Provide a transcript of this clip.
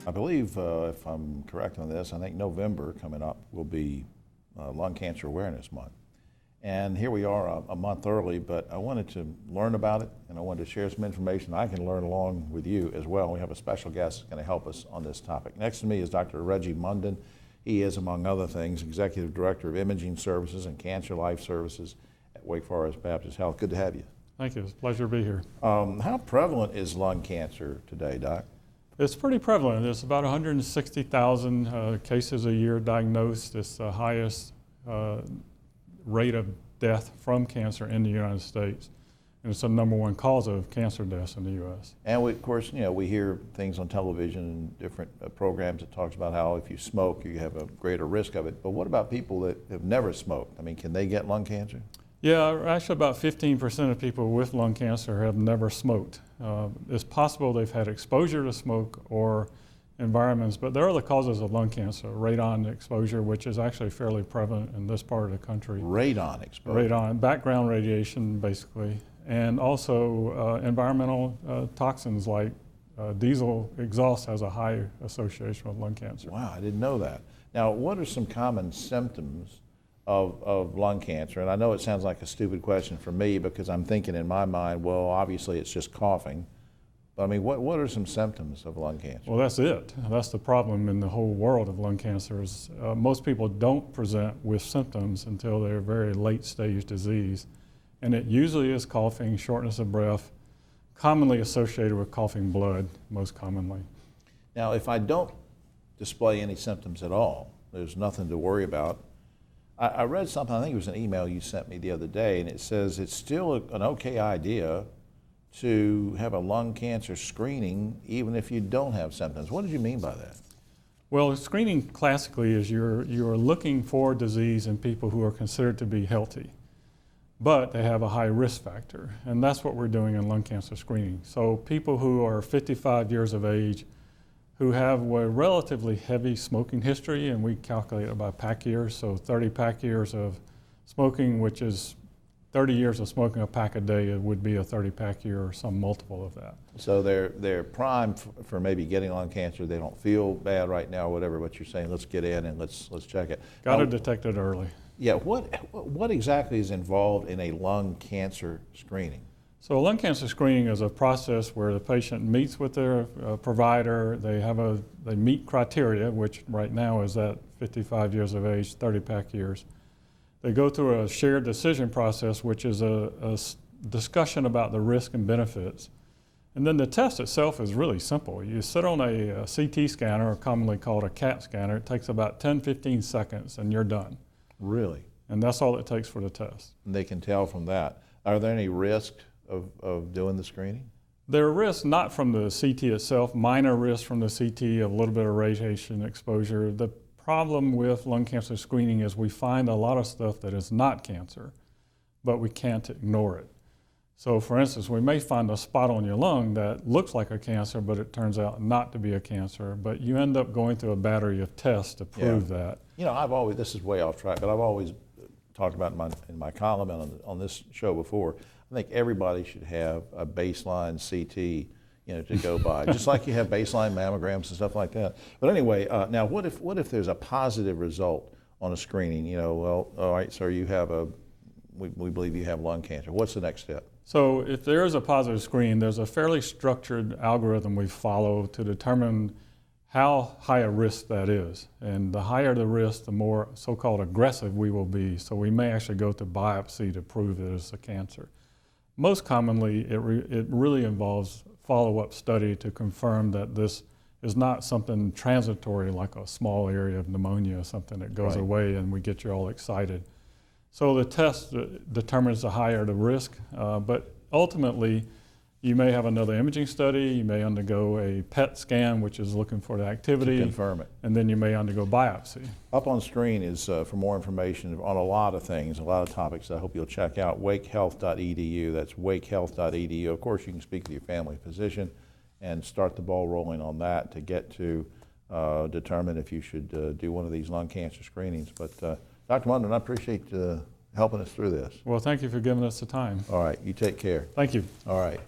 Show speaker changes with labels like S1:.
S1: I believe, if I'm correct on this, I think November coming up will be Lung Cancer Awareness Month. And here we are a month early, but I wanted to learn about it and I wanted to share some information I can learn along with you as well. We have a special guest that's going to help us on this topic. Next to me is Dr. Reggie Munden. He is, among other things, Executive Director of Imaging Services and Cancer Life Services at Wake Forest Baptist Health. Good to have you.
S2: Thank you. It's a pleasure to be here.
S1: How prevalent is lung cancer today, Doc?
S2: It's pretty prevalent. There's about 160,000 cases a year diagnosed. It's the highest rate of death from cancer in the United States. And it's the #1 cause of cancer deaths in the U.S.
S1: And we, of course, we hear things on television and different programs that talks about how if you smoke, you have a greater risk of it. But what about people that have never smoked? I mean, can they get lung cancer?
S2: Yeah, actually about 15% of people with lung cancer have never smoked. It's possible they've had exposure to smoke or environments, but there are other causes of lung cancer. Radon exposure, which is actually fairly prevalent in this part of the country.
S1: Radon exposure?
S2: Radon, background radiation basically, and also environmental toxins like diesel exhaust has a high association with lung cancer.
S1: Wow, I didn't know that. Now, what are some common symptoms of lung cancer? And I know it sounds like a stupid question for me because I'm thinking in my mind, well, obviously it's just coughing. But I mean, what are some symptoms of lung cancer?
S2: Well, that's it. That's the problem in the whole world of lung cancer is most people don't present with symptoms until they're very late stage disease. And it usually is coughing, shortness of breath, commonly associated with coughing blood, most commonly.
S1: Now, if I don't display any symptoms at all, there's nothing to worry about. I read something, I think it was an email you sent me the other day, and it says it's still an okay idea to have a lung cancer screening even if you don't have symptoms. What did you mean by that?
S2: Well, screening classically is you're looking for disease in people who are considered to be healthy, but they have a high risk factor, and that's what we're doing in lung cancer screening. So people who are 55 years of age, who have a relatively heavy smoking history, and we calculate it by pack years, so 30 pack years of smoking, which is 30 years of smoking a pack a day, it would be a 30 pack year or some multiple of that.
S1: So they're primed for maybe getting lung cancer. They don't feel bad right now or whatever, but you're saying let's get in and let's check it.
S2: Got to detect it early.
S1: Yeah, what exactly is involved in a lung cancer screening?
S2: So lung cancer screening is a process where the patient meets with their provider. They meet criteria, which right now is at 55 years of age, 30 pack years. They go through a shared decision process, which is a discussion about the risk and benefits. And then the test itself is really simple. You sit on a CT scanner, or commonly called a CAT scanner. It takes about 10-15 seconds and you're done.
S1: Really?
S2: And that's all it takes for the test.
S1: And they can tell from that. Are there any risks of doing the screening?
S2: There are risks not from the CT itself, minor risks from the CT, of a little bit of radiation exposure. The problem with lung cancer screening is we find a lot of stuff that is not cancer, but we can't ignore it. So for instance, we may find a spot on your lung that looks like a cancer, but it turns out not to be a cancer, but you end up going through a battery of tests to prove that.
S1: This is way off track, but I've always talked about in my column and on this show before, I think everybody should have a baseline CT, to go by, just like you have baseline mammograms and stuff like that. But anyway, now what if there's a positive result on a screening? Well, all right, sir, we believe you have lung cancer. What's the next step?
S2: So if there is a positive screen, there's a fairly structured algorithm we follow to determine how high a risk that is. And the higher the risk, the more so-called aggressive we will be. So we may actually go to biopsy to prove that it's a cancer. Most commonly, it really involves follow-up study to confirm that this is not something transitory like a small area of pneumonia or something that goes away and we get you all excited. So the test determines the higher the risk, but ultimately you may have another imaging study, you may undergo a PET scan, which is looking for the activity.
S1: To confirm it.
S2: And then you may undergo biopsy.
S1: Up on screen is for more information on a lot of things, a lot of topics I hope you'll check out, wakehealth.edu. That's wakehealth.edu. Of course, you can speak with your family physician and start the ball rolling on that to get to determine if you should do one of these lung cancer screenings. But Dr. Munden, I appreciate helping us through this.
S2: Well, thank you for giving us the time.
S1: All right, you take care.
S2: Thank you.
S1: All right.